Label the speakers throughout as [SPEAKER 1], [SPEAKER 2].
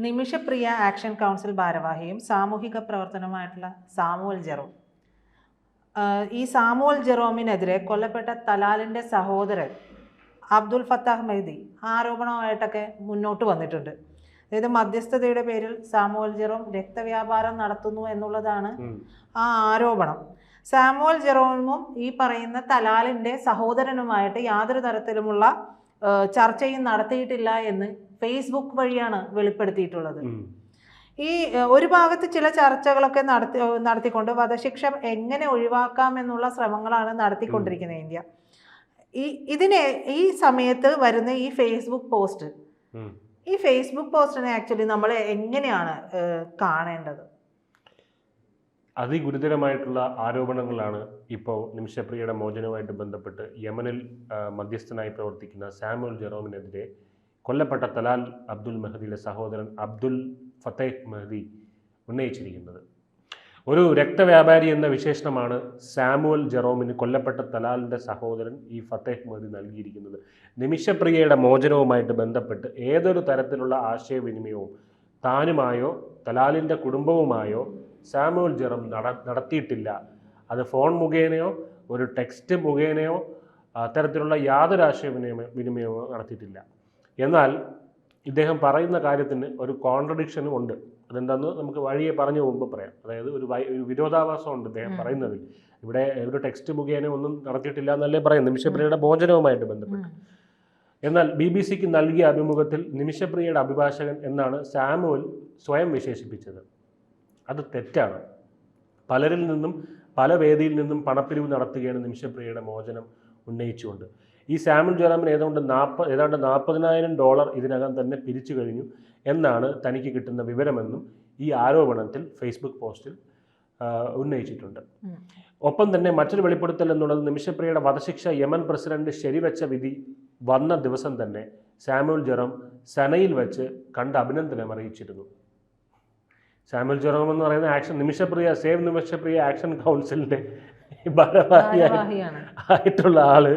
[SPEAKER 1] Nimisha Priya action council ഭാരവാഹിയും സാമൂഹിക പ്രവർത്തനവുമായിട്ടുള്ള Samuel Jerome. ഈ Samuel ജെറോമിനെതിരെ കൊല്ലപ്പെട്ട തലാലിൻ്റെ സഹോദരൻ അബ്ദുൽ ഫത്താഹ് മെഹ്ദി ആരോപണമായിട്ടൊക്കെ മുന്നോട്ട് വന്നിട്ടുണ്ട്. അതായത് മധ്യസ്ഥതയുടെ പേരിൽ സാമുവൽ ജെറോം രക്തവ്യാപാരം നടത്തുന്നു എന്നുള്ളതാണ് ആ ആരോപണം. സാമുവൽ ജെറോമും ഈ പറയുന്ന തലാലിൻ്റെ സഹോദരനുമായിട്ട് യാതൊരു തരത്തിലുമുള്ള ചർച്ചയും നടത്തിയിട്ടില്ല എന്ന് ഫേസ്ബുക്ക് വഴിയാണ് വെളിപ്പെടുത്തിയിട്ടുള്ളത്. ഈ ഒരു ഭാഗത്ത് ചില ചർച്ചകളൊക്കെ നടത്തിക്കൊണ്ട് വധശിക്ഷ എങ്ങനെ ഒഴിവാക്കാമെന്നുള്ള ശ്രമങ്ങളാണ് നടത്തിക്കൊണ്ടിരിക്കുന്നത് ഇന്ത്യ. ഈ സമയത്ത് വരുന്ന ഈ ഫേസ്ബുക്ക് പോസ്റ്റിനെ ആക്ച്വലി നമ്മൾ എങ്ങനെയാണ് കാണേണ്ടത്?
[SPEAKER 2] അതിഗുരുതരമായിട്ടുള്ള ആരോപണങ്ങളാണ് ഇപ്പോൾ നിമിഷപ്രിയയുടെ മോചനവുമായിട്ട് ബന്ധപ്പെട്ട് യമനിൽ മധ്യസ്ഥനായി പ്രവർത്തിക്കുന്ന സാമുവൽ ജെറോമിനെതിരെ കൊല്ലപ്പെട്ട തലാൽ അബ്ദുൽ മെഹദിയുടെ സഹോദരൻ അബ്ദുൽ ഫത്തേഹ് മെഹദി ഉന്നയിച്ചിരിക്കുന്നത്. ഒരു രക്തവ്യാപാരി എന്ന വിശേഷണമാണ് സാമുവൽ ജെറോമിന് കൊല്ലപ്പെട്ട തലാലിൻ്റെ സഹോദരൻ ഈ ഫത്തേഹ് മെഹദി നൽകിയിരിക്കുന്നത്. നിമിഷപ്രിയയുടെ മോചനവുമായിട്ട് ബന്ധപ്പെട്ട് ഏതൊരു തരത്തിലുള്ള ആശയവിനിമയവും താനുമായോ തലാലിൻ്റെ കുടുംബവുമായോ സാമുവൽ ജെറോം നടത്തിയിട്ടില്ല. അത് ഫോൺ മുഖേനയോ ഒരു ടെക്സ്റ്റ് മുഖേനയോ അത്തരത്തിലുള്ള യാതൊരു ആശയവിനിമയവും നടത്തിയിട്ടില്ല. എന്നാൽ ഇദ്ദേഹം പറയുന്ന കാര്യത്തിന് ഒരു കോൺട്രഡിക്ഷനും ഉണ്ട്. അതെന്താണെന്ന് നമുക്ക് വഴിയെ പറഞ്ഞു മുമ്പ് പറയാം. അതായത് ഒരു വിരോധാഭാസമുണ്ട് ഇദ്ദേഹം പറയുന്നതിൽ. ഇവിടെ ഒരു ടെക്സ്റ്റ് മുഖേന ഒന്നും നടത്തിയിട്ടില്ല എന്നല്ലേ പറയുന്നത് നിമിഷപ്രിയയുടെ മോചനവുമായിട്ട് ബന്ധപ്പെട്ട്. എന്നാൽ BBC-ക്ക് നൽകിയ അഭിമുഖത്തിൽ നിമിഷപ്രിയയുടെ അഭിഭാഷകൻ എന്നാണ് സാമുവൽ സ്വയം വിശേഷിപ്പിച്ചത്. അത് തെറ്റാണ്. പലരിൽ നിന്നും പല വേദിയിൽ നിന്നും പണപ്പിരിവ് നടത്തുകയാണ് നിമിഷപ്രിയയുടെ മോചനം ഉന്നയിച്ചുകൊണ്ട്. ഈ സാമുവൽ ജെറോമിന് ഏതാണ്ട് $40,000 ഇതിനകം തന്നെ പിരിച്ചു കഴിഞ്ഞു എന്നാണ് തനിക്ക് കിട്ടുന്ന വിവരമെന്നും ഈ ആരോപണത്തിൽ ഫേസ്ബുക്ക് പോസ്റ്റിൽ ഉന്നയിച്ചിട്ടുണ്ട്. ഒപ്പം തന്നെ മറ്റൊരു വെളിപ്പെടുത്തൽ എന്നുള്ളത് നിമിഷപ്രിയയുടെ വധശിക്ഷ യമൻ പ്രസിഡന്റ് ശരിവെച്ച വിധി വന്ന ദിവസം തന്നെ സാമുവൽ ജെറോം സനയിൽ വെച്ച് കണ്ട് അഭിനന്ദനം അറിയിച്ചിരുന്നു. സാമുവൽ ജെറോം എന്ന് പറയുന്ന സേവ് നിമിഷപ്രിയ ആക്ഷൻ കൗൺസിലിൻ്റെ ഭാരവാഹിയായിട്ടുള്ള ആള്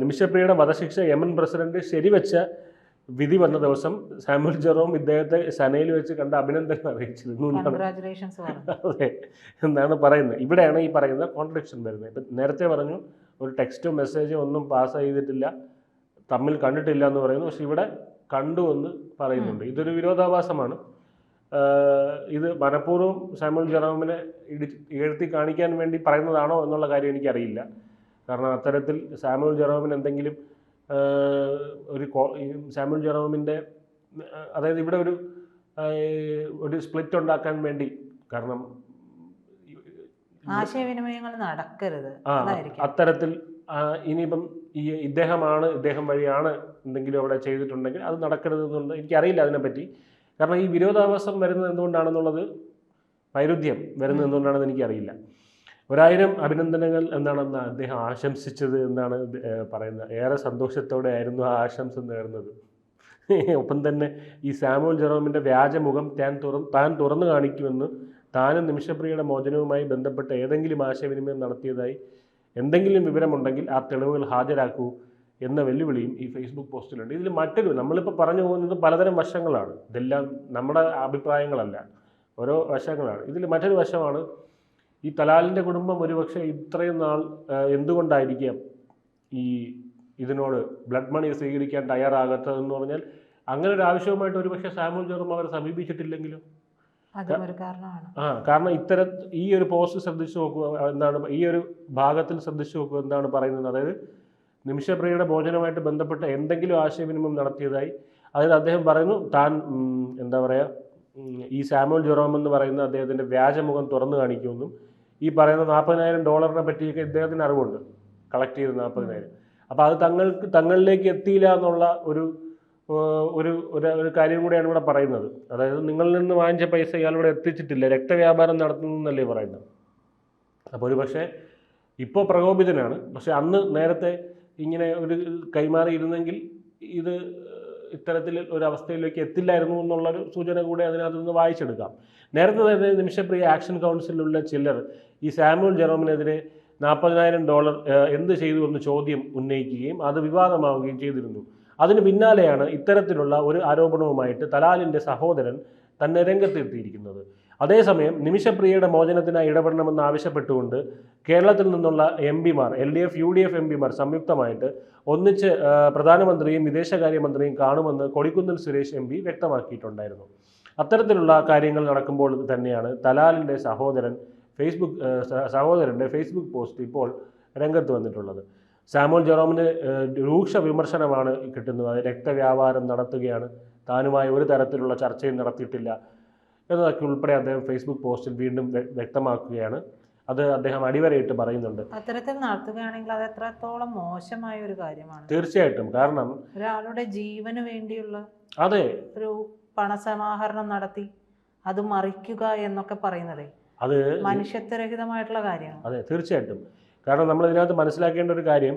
[SPEAKER 2] നിമിഷപ്രിയയുടെ വധശിക്ഷ യമൻ പ്രസിഡന്റ് ശരിവെച്ച വിധി വന്ന ദിവസം സാമുവൽ ജെറോം ഇദ്ദേഹത്തെ സനയിൽ വെച്ച് കണ്ട അഭിനന്ദനം അറിയിച്ചിരുന്നു അതെ എന്നാണ് പറയുന്നത്. ഇവിടെയാണ് ഈ പറയുന്ന കോൺട്രഡിക്ഷൻ വരുന്നത്. ഇപ്പം നേരത്തെ പറഞ്ഞു ഒരു ടെക്സ്റ്റോ മെസ്സേജോ ഒന്നും പാസ് ചെയ്തിട്ടില്ല, തമ്മിൽ കണ്ടിട്ടില്ല എന്ന് പറയുന്നു. പക്ഷെ ഇവിടെ കണ്ടു എന്ന് പറയുന്നുണ്ട്. ഇതൊരു വിരോധാഭാസമാണ്. ഇത് മനഃപൂർവ്വം സാമുവൽ ജെറോമിനെ ഇഴത്തി കാണിക്കാൻ വേണ്ടി പറയുന്നതാണോ എന്നുള്ള കാര്യം എനിക്കറിയില്ല. കാരണം അത്തരത്തിൽ സാമുവൽ ജെറോമിന് എന്തെങ്കിലും സാമുവൽ ജെറോമിൻ്റെ അതായത് ഇവിടെ ഒരു സ്പ്ലിറ്റ് ഉണ്ടാക്കാൻ വേണ്ടി, കാരണം
[SPEAKER 1] ആശയവിനിമയങ്ങൾ നടക്കരുത്
[SPEAKER 2] അത്തരത്തിൽ ഇനിയിപ്പം ഇദ്ദേഹം വഴിയാണ് എന്തെങ്കിലും അവിടെ ചെയ്തിട്ടുണ്ടെങ്കിൽ അത് നടക്കരുതെന്നുണ്ട്. എനിക്കറിയില്ല അതിനെപ്പറ്റി. കാരണം ഈ വിരോധാഭാസം വരുന്നത് എന്തുകൊണ്ടാണെന്നുള്ളത്, വൈരുദ്ധ്യം വരുന്നത് എന്തുകൊണ്ടാണെന്ന് എനിക്കറിയില്ല. 1000 അഭിനന്ദനങ്ങൾ എന്നാണെന്ന് അദ്ദേഹം ആശംസിച്ചത് എന്നാണ് പറയുന്നത്. ഏറെ സന്തോഷത്തോടെ ആയിരുന്നു ആ ആശംസ നേർന്നത്. ഒപ്പം തന്നെ ഈ സാമുവൽ ജെറോമിൻ്റെ വ്യാജമുഖം താൻ തുറന്നു കാണിക്കുമെന്ന്, താനും നിമിഷപ്രിയയുടെ മോചനവുമായി ബന്ധപ്പെട്ട ഏതെങ്കിലും ആശയവിനിമയം നടത്തിയതായി എന്തെങ്കിലും വിവരമുണ്ടെങ്കിൽ ആ തെളിവുകൾ ഹാജരാക്കൂ എന്ന വെല്ലുവിളിയും ഈ ഫേസ്ബുക്ക് പോസ്റ്റിലുണ്ട്. ഇതിൽ നമ്മളിപ്പോൾ പറഞ്ഞു പോകുന്നത് പലതരം വശങ്ങളാണ്. ഇതെല്ലാം നമ്മുടെ അഭിപ്രായങ്ങളല്ല, ഓരോ വശങ്ങളാണ്. ഇതിൽ മറ്റൊരു വശമാണ് ഈ തലാലിൻ്റെ കുടുംബം ഒരുപക്ഷെ ഇത്രയും നാൾ എന്തുകൊണ്ടായിരിക്കാം ഇതിനോട് ബ്ലഡ് മണി സ്വീകരിക്കാൻ തയ്യാറാകാത്തതെന്ന് പറഞ്ഞാൽ, അങ്ങനെ ഒരു ആവശ്യവുമായിട്ട് ഒരുപക്ഷെ സാമുവൽ ജെറോം അവരെ സമീപിച്ചിട്ടില്ലെങ്കിലും. കാരണം ഈ ഒരു പോസ്റ്റ് ശ്രദ്ധിച്ചു നോക്കുക, ഈ ഒരു ഭാഗത്തിൽ ശ്രദ്ധിച്ചു നോക്കുക എന്താണ് പറയുന്നത്. അതായത് നിമിഷപ്രിയയുടെ മോചനവുമായിട്ട് ബന്ധപ്പെട്ട എന്തെങ്കിലും ആശയവിനിമയം നടത്തിയതായി, അതായത് അദ്ദേഹം പറയുന്നു താൻ ഈ സാമുവൽ ജെറോം എന്ന് പറയുന്ന അദ്ദേഹത്തിൻ്റെ വ്യാജമുഖം തുറന്നു കാണിക്കുമെന്നും, ഈ പറയുന്ന $40,000 പറ്റിയൊക്കെ ഇദ്ദേഹത്തിന് അറിവുണ്ട്, കളക്ട് ചെയ്ത് 40,000. അപ്പോൾ അത് തങ്ങളിലേക്ക് എത്തിയില്ല എന്നുള്ള ഒരു കാര്യം കൂടിയാണ് ഇവിടെ പറയുന്നത്. അതായത് നിങ്ങളിൽ നിന്ന് വാങ്ങിച്ച പൈസ ഇയാളിവിടെ എത്തിച്ചിട്ടില്ല, രക്തവ്യാപാരം നടത്തുന്നു എന്നല്ലേ പറയുന്നത്. അപ്പോൾ ഒരു പക്ഷേ ഇപ്പോൾ പ്രകോപിതനാണ്. പക്ഷെ അന്ന് നേരത്തെ ഇങ്ങനെ ഒരു കൈമാറിയിരുന്നെങ്കിൽ ഇത് ഇത്തരത്തിൽ ഒരു അവസ്ഥയിലേക്ക് എത്തില്ലായിരുന്നു എന്നുള്ളൊരു സൂചന കൂടെ അതിനകത്ത് നിന്ന് വായിച്ചെടുക്കാം. നേരത്തെ തന്നെ നിമിഷപ്രിയ ആക്ഷൻ കൗൺസിലുള്ള ചിലർ ഈ സാമുവൽ ജെറോമിനെതിരെ $40,000 എന്ത് ചെയ്തു എന്ന് ചോദ്യം ഉന്നയിക്കുകയും അത് വിവാദമാവുകയും ചെയ്തിരുന്നു. അതിന് പിന്നാലെയാണ് ഇത്തരത്തിലുള്ള ഒരു ആരോപണവുമായിട്ട് തലാലിൻ്റെ സഹോദരൻ തന്നെ രംഗത്തെത്തിയിരിക്കുന്നത്. അതേസമയം നിമിഷപ്രിയയുടെ മോചനത്തിനായി ഇടപെടണമെന്ന് ആവശ്യപ്പെട്ടുകൊണ്ട് കേരളത്തിൽ നിന്നുള്ള എംപിമാർ, LDF UDF എംപിമാർ സംയുക്തമായിട്ട് ഒന്നിച്ച് പ്രധാനമന്ത്രിയും വിദേശകാര്യമന്ത്രിയും കാണുമെന്ന് കൊടിക്കുന്നിൽ സുരേഷ് MP വ്യക്തമാക്കിയിട്ടുണ്ടായിരുന്നു. അത്തരത്തിലുള്ള കാര്യങ്ങൾ നടക്കുമ്പോൾ തന്നെയാണ് തലാലിൻ്റെ സഹോദരൻ്റെ ഫേസ്ബുക്ക് പോസ്റ്റ് ഇപ്പോൾ രംഗത്ത് വന്നിട്ടുള്ളത്. സാമുവൽ ജെറോമിന് രൂക്ഷ വിമർശനമാണ് കിട്ടുന്നത്. രക്തവ്യാപാരം നടത്തുകയാണ്, താനുമായി ഒരു തരത്തിലുള്ള ചർച്ചയും നടത്തിയിട്ടില്ല എന്നതൊക്കെ ഉൾപ്പെടെ അദ്ദേഹം ഫേസ്ബുക്ക് പോസ്റ്റിൽ വീണ്ടും വ്യക്തമാക്കുകയാണ്. അത് അദ്ദേഹം അടിവരയിട്ട് പറയുന്നുണ്ട്.
[SPEAKER 1] അത്തരത്തിൽ നടത്തുകയാണെങ്കിൽ അത് എത്രത്തോളം മോശമായ ഒരു കാര്യമാണ്.
[SPEAKER 2] തീർച്ചയായിട്ടും. കാരണം
[SPEAKER 1] ഒരാളുടെ ജീവന് വേണ്ടിയുള്ള
[SPEAKER 2] അതെ
[SPEAKER 1] ഒരു പണസമാഹരണം നടത്തി അത് മറിക്കുക എന്നൊക്കെ പറയുന്നത്
[SPEAKER 2] അത്
[SPEAKER 1] മനുഷ്യത്വരഹിതമായിട്ടുള്ള കാര്യമാണ്.
[SPEAKER 2] അതെ, തീർച്ചയായിട്ടും. കാരണം നമ്മൾ ഇതിനകത്ത് മനസ്സിലാക്കേണ്ട ഒരു കാര്യം,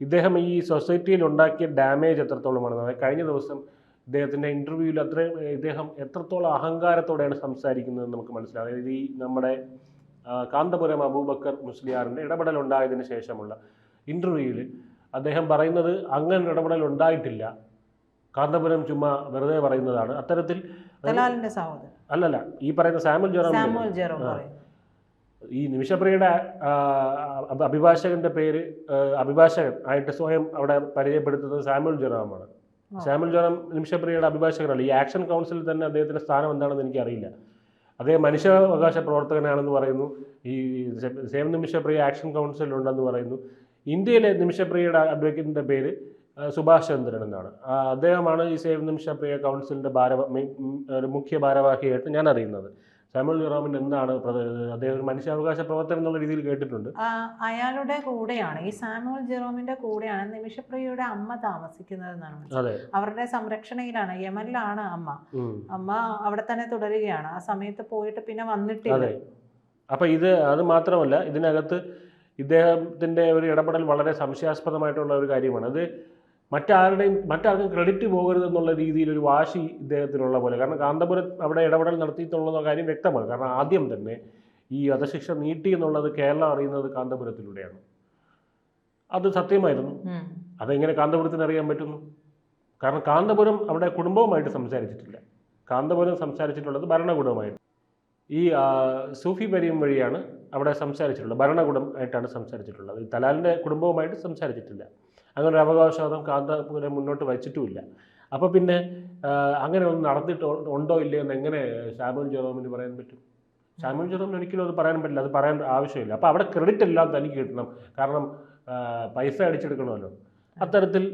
[SPEAKER 2] ഇദ്ദേഹം ഈ സൊസൈറ്റിയിൽ ഉണ്ടാക്കിയ ഡാമേജ് എത്രത്തോളമാണ്. കഴിഞ്ഞ ദിവസം ഇദ്ദേഹത്തിൻ്റെ ഇൻ്റർവ്യൂവിൽ ഇദ്ദേഹം എത്രത്തോളം അഹങ്കാരത്തോടെയാണ് സംസാരിക്കുന്നത് നമുക്ക് മനസ്സിലാവും. അതായത് ഈ നമ്മുടെ കാന്തപുരം അബൂബക്കർ മുസ്ലിയാറിൻ്റെ ഇടപെടൽ ഉണ്ടായതിനു ശേഷമുള്ള ഇൻ്റർവ്യൂവിൽ അദ്ദേഹം പറയുന്നത് അങ്ങനെ ഇടപെടൽ ഉണ്ടായിട്ടില്ല, കാന്തപുരം ചുമ്മാ വെറുതെ പറയുന്നതാണ്. അത്തരത്തിൽ അല്ലല്ല, ഈ പറയുന്ന സാമുവൽ ജെറോം ഈ നിമിഷപ്രിയയുടെ അഭിഭാഷകന്റെ പേര് അഭിഭാഷകൻ ആയിട്ട് സ്വയം അവിടെ പരിചയപ്പെടുത്തുന്നത് സാമുവൽ ജെറോമാണ്. സാമുവൽ ജെറോം നിമിഷപ്രിയയുടെ അഭിഭാഷകനല്ല. ഈ ആക്ഷൻ കൗൺസിലിൽ തന്നെ അദ്ദേഹത്തിൻ്റെ സ്ഥാനം എന്താണെന്ന് എനിക്കറിയില്ല. അദ്ദേഹം മനുഷ്യാവകാശ പ്രവർത്തകനാണെന്ന് പറയുന്നു. ഈ സേവ് നിമിഷപ്രിയ ആക്ഷൻ കൗൺസിലുണ്ടെന്ന് പറയുന്നു. ഇന്ത്യയിലെ നിമിഷപ്രിയയുടെ അഡ്വക്കേറ്റിൻ്റെ പേര് സുഭാഷ് ചന്ദ്രൻ എന്നാണ്. അദ്ദേഹമാണ് ഈ സേവ് നിമിഷപ്രിയ കൗൺസിലിൻ്റെ മുഖ്യ ഭാരവാഹിയായിട്ട് ഞാൻ അറിയുന്നത്. സാമുവൽ ജെറോമിൻ്റെ എന്താണ് അദ്ദേഹം ഒരു മനുഷ്യാവകാശ പ്രവർത്തനം എന്നുള്ള രീതിയിൽ കേട്ടിട്ടുണ്ട്.
[SPEAKER 1] അയാളുടെ കൂടെയാണ്, ഈ സാമുവൽ ജെറോമിന്റെ കൂടെയാണ് നിമിഷപ്രിയയുടെ അമ്മ താമസിക്കുന്നതെന്നാണ്. അവരുടെ സംരക്ഷണയിലാണ്, യമനിലാണ് അമ്മ അവിടെ തന്നെ തുടരുകയാണ്. ആ സമയത്ത് പോയിട്ട് പിന്നെ വന്നിട്ടില്ല.
[SPEAKER 2] അപ്പൊ അത് മാത്രമല്ല, ഇതിനകത്ത് ഇദ്ദേഹത്തിന്റെ ഒരു ഇടപെടൽ വളരെ സംശയാസ്പദമായിട്ടുള്ള ഒരു കാര്യമാണ്. അത് മറ്റാർക്കും ക്രെഡിറ്റ് പോകരുതെന്നുള്ള രീതിയിൽ ഒരു വാശി ഇദ്ദേഹത്തിനുള്ള പോലെ. കാരണം കാന്തപുരം അവിടെ ഇടപെടൽ നടത്തിയിട്ടുള്ള കാര്യം വ്യക്തമാണ്. കാരണം ആദ്യം തന്നെ ഈ വധശിക്ഷ നീട്ടി എന്നുള്ളത് കേരളം അറിയുന്നത് കാന്തപുരത്തിലൂടെയാണ്. അത് സത്യമായിരുന്നു. അതെങ്ങനെ കാന്തപുരത്തിന് അറിയാൻ പറ്റുന്നു? കാരണം കാന്തപുരം അവിടെ കുടുംബവുമായിട്ട് സംസാരിച്ചിട്ടില്ല. കാന്തപുരം സംസാരിച്ചിട്ടുള്ളത് ഭരണകൂടവുമായിട്ട്. ഈ സൂഫി പരിയും വഴിയാണ് അവിടെ സംസാരിച്ചിട്ടുള്ളത്, ഭരണകൂടം ആയിട്ടാണ് സംസാരിച്ചിട്ടുള്ളത്. ഈ തലാലിൻ്റെ കുടുംബവുമായിട്ട് സംസാരിച്ചിട്ടില്ല. അങ്ങനെ ഒരു അവകാശവാദം കാന്തപുരം മുന്നോട്ട് വച്ചിട്ടുമില്ല. അപ്പോൾ പിന്നെ അങ്ങനെ ഒന്ന് നടന്നിട്ടുണ്ടോ ഇല്ലയോ എന്ന് എങ്ങനെ സാമുവൽ ജെറോമിന് പറയാൻ പറ്റും? സാമുവൽ ജെറോമിന് ഒരിക്കലും അത് പറയാൻ പറ്റില്ല, അത് പറയാൻ ആവശ്യമില്ല. അപ്പോൾ അവിടെ ക്രെഡിറ്റ് എല്ലാം തനിക്ക് കിട്ടണം, കാരണം പൈസ അടിച്ചെടുക്കണമല്ലോ. അത്തരത്തിൽ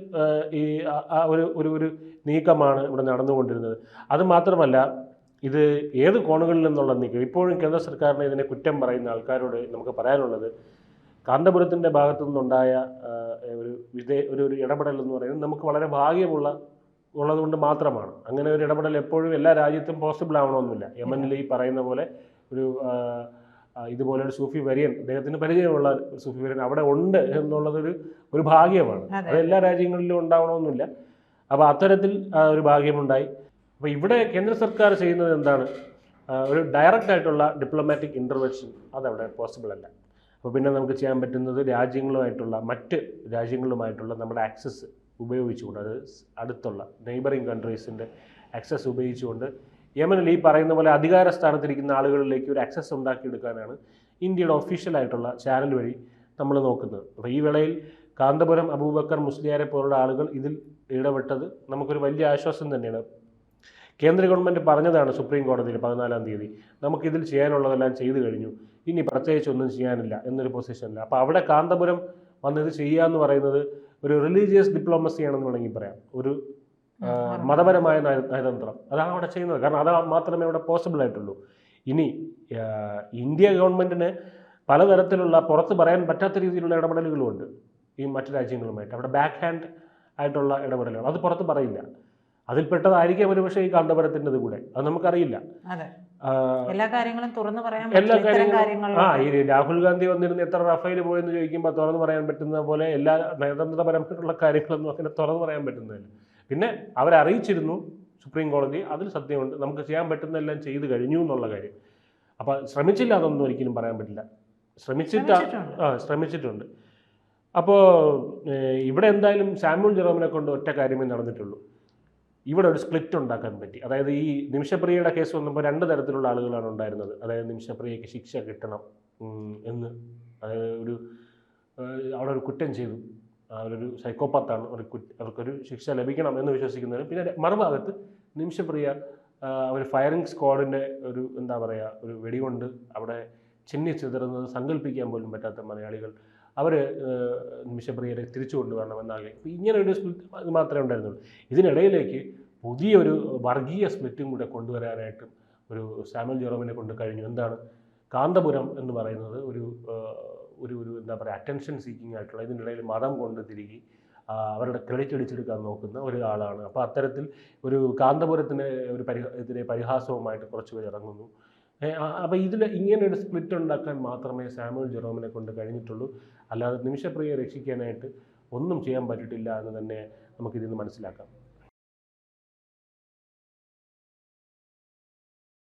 [SPEAKER 2] ഈ ഒരു നീക്കമാണ് ഇവിടെ നടന്നുകൊണ്ടിരുന്നത്. അതുമാത്രമല്ല, ഇത് ഏത് കോണുകളിൽ നിന്നുള്ള നീക്കം. ഇപ്പോഴും കേന്ദ്ര സർക്കാരിനെ ഇതിനെ കുറ്റം പറയുന്ന ആൾക്കാരോട് നമുക്ക് പറയാനുള്ളത്, കാന്തപുരത്തിൻ്റെ ഭാഗത്തു നിന്നുണ്ടായ ഒരു ഇടപെടൽ എന്ന് പറയുന്നത് നമുക്ക് വളരെ ഉള്ളതുകൊണ്ട് മാത്രമാണ്. അങ്ങനെ ഒരു ഇടപെടൽ എപ്പോഴും എല്ലാ രാജ്യത്തും പോസിബിൾ ആവണമെന്നില്ല. യമനിൽ ഈ പറയുന്ന പോലെ ഇതുപോലെ ഒരു സൂഫി വര്യൻ, അദ്ദേഹത്തിന് പരിചയമുള്ള സൂഫി വര്യൻ അവിടെ ഉണ്ട് എന്നുള്ളതൊരു ഭാഗ്യമാണ്. അത് എല്ലാ രാജ്യങ്ങളിലും ഉണ്ടാവണമെന്നില്ല. അപ്പോൾ അത്തരത്തിൽ ഒരു ഭാഗ്യമുണ്ടായി. അപ്പോൾ ഇവിടെ കേന്ദ്ര സർക്കാർ ചെയ്യുന്നത് എന്താണ്? ഒരു ഡയറക്റ്റ് ആയിട്ടുള്ള ഡിപ്ലോമാറ്റിക് ഇൻ്റർവെൻഷൻ അതവിടെ പോസിബിൾ അല്ല. അപ്പോൾ പിന്നെ നമുക്ക് ചെയ്യാൻ പറ്റുന്നത് മറ്റ് രാജ്യങ്ങളുമായിട്ടുള്ള നമ്മുടെ ആക്സസ് ഉപയോഗിച്ചുകൊണ്ട്, അത് അടുത്തുള്ള നെയ്ബറിങ് കൺട്രീസിൻ്റെ ആക്സസ് ഉപയോഗിച്ചുകൊണ്ട് യമനിൽ ഈ പറയുന്ന പോലെ അധികാര സ്ഥാനത്തിരിക്കുന്ന ആളുകളിലേക്ക് ഒരു ആക്സസ് ഉണ്ടാക്കിയെടുക്കാനാണ് ഇന്ത്യയുടെ ഒഫീഷ്യലായിട്ടുള്ള ചാനൽ വഴി നമ്മൾ നോക്കുന്നത്. അപ്പോൾ ഈ വേളയിൽ കാന്തപുരം അബൂബക്കർ മുസ്ലിയാരെ പോലുള്ള ആളുകൾ ഇതിൽ ഇടപെട്ടത് നമുക്കൊരു വലിയ ആശ്വാസം തന്നെയാണ്. കേന്ദ്ര ഗവൺമെൻറ് പറഞ്ഞതാണ് സുപ്രീം കോടതിയിൽ 14-ാം തീയതി, നമുക്കിതിൽ ചെയ്യാനുള്ളതെല്ലാം ചെയ്തു കഴിഞ്ഞു, ഇനി പ്രത്യേകിച്ച് ഒന്നും ചെയ്യാനില്ല എന്നൊരു പൊസിഷനില്ല. അപ്പോൾ അവിടെ കാന്തപുരം വന്നിത് ചെയ്യുക എന്ന് പറയുന്നത് ഒരു റിലീജിയസ് ഡിപ്ലോമസിയാണെന്ന് വേണമെങ്കിൽ പറയാം. ഒരു മതപരമായ നയതന്ത്രം അതാണ് അവിടെ ചെയ്യുന്നത്. കാരണം അത് മാത്രമേ അവിടെ പോസിബിൾ ആയിട്ടുള്ളൂ. ഇനി ഇന്ത്യ ഗവൺമെൻറ്റിന് പലതരത്തിലുള്ള പുറത്ത് പറയാൻ പറ്റാത്ത രീതിയിലുള്ള ഇടപെടലുകളുമുണ്ട് ഈ മറ്റു രാജ്യങ്ങളുമായിട്ട്. അവിടെ ബാക്ക് ഹാൻഡ് ആയിട്ടുള്ള ഇടപെടലുകൾ അത് പുറത്ത് പറയില്ല. അതിൽപ്പെട്ടതായിരിക്കും ഒരു പക്ഷേ ഈ കാന്തപുരത്തിൻ്റെത് കൂടെ, അത് നമുക്കറിയില്ല.
[SPEAKER 1] എല്ലാ കാര്യങ്ങളും തുറന്നു പറയാൻ
[SPEAKER 2] ഈ രാഹുൽ ഗാന്ധി വന്നിരുന്ന് എത്ര റഫേൽ പോയെന്ന് ചോദിക്കുമ്പോൾ തുറന്നു പറയാൻ പറ്റുന്ന പോലെ എല്ലാ നയതന്ത്രപരമായിട്ടുള്ള കാര്യങ്ങളൊന്നും അങ്ങനെ തുറന്നു പറയാൻ പറ്റുന്നതല്ല. പിന്നെ അവരറിയിച്ചിരുന്നു സുപ്രീം കോടതി, അതിൽ സത്യമുണ്ട്, നമുക്ക് ചെയ്യാൻ പറ്റുന്നതെല്ലാം ചെയ്തു കഴിഞ്ഞു എന്നുള്ള കാര്യം. അപ്പം ശ്രമിച്ചില്ല അതൊന്നും ഒരിക്കലും പറയാൻ പറ്റില്ല. ശ്രമിച്ചിട്ടുണ്ട്. അപ്പോൾ ഇവിടെ എന്തായാലും സാമുവൽ ജെറോമിനെ കൊണ്ട് ഒറ്റ കാര്യമേ നടന്നിട്ടുള്ളൂ. ഇവിടെ ഒരു സ്പ്ലിറ്റ് ഉണ്ടാക്കാൻ പറ്റി. അതായത് ഈ നിമിഷപ്രിയയുടെ കേസ് വന്നപ്പോൾ 2 തരത്തിലുള്ള ആളുകളാണ് ഉണ്ടായിരുന്നത്. അതായത് നിമിഷപ്രിയയ്ക്ക് ശിക്ഷ കിട്ടണം എന്ന്, അതായത് അവിടെ ഒരു കുറ്റം ചെയ്തു, അവരൊരു സൈക്കോപാത്താണ്, അവർക്കൊരു ശിക്ഷ ലഭിക്കണം എന്ന് വിശ്വസിക്കുന്നവർ. പിന്നെ മറുഭാഗത്ത് നിമിഷപ്രിയ ഒരു ഫയറിംഗ് സ്ക്വാഡിൻ്റെ എന്താ പറയുക, ഒരു വെടികൊണ്ട് അവിടെ ചിന്നിച്ചിതറുന്നത് സങ്കല്പിക്കാൻ പോലും പറ്റാത്ത മലയാളികൾ അവർ നിമിഷപ്രിയരെ തിരിച്ചു കൊണ്ടുവരണമെന്നാകെ. അപ്പോൾ ഇങ്ങനെ ഒരു സ്പ്ലിറ്റ് മാത്രമേ ഉണ്ടായിരുന്നുള്ളൂ. ഇതിനിടയിലേക്ക് പുതിയൊരു വർഗീയ സ്പ്ലിറ്റും കൂടെ കൊണ്ടുവരാനായിട്ട് ഒരു സാമുവൽ ജെറോമിനെ കൊണ്ട് കഴിഞ്ഞു. എന്താണ് കാന്തപുരം എന്ന് പറയുന്നത്? ഒരു എന്താ പറയുക, അറ്റൻഷൻ സീക്കിംഗ് ആയിട്ടുള്ള, ഇതിനിടയിൽ മതം കൊണ്ട് തിരികെ അവരുടെ ക്രെഡിറ്റ് അടിച്ചെടുക്കാൻ നോക്കുന്ന ഒരാളാണ്. അപ്പോൾ അത്തരത്തിൽ ഒരു കാന്തപുരത്തിന് ഇതിനെ പരിഹാസവുമായിട്ട് കുറച്ച് പേർ ഇറങ്ങുന്നു. അപ്പോൾ ഇങ്ങനെ ഒരു സ്പ്ലിറ്റ് ഉണ്ടാക്കാൻ മാത്രമേ സാമുവൽ ജെറോമിനെ കൊണ്ട് കഴിഞ്ഞിട്ടുള്ളൂ. അല്ലാതെ നിമിഷപ്രിയയെ രക്ഷിക്കാനായിട്ട് ഒന്നും ചെയ്യാൻ പറ്റിയിട്ടില്ല എന്ന് തന്നെ നമുക്കിതിൽ നിന്ന് മനസ്സിലാക്കാം.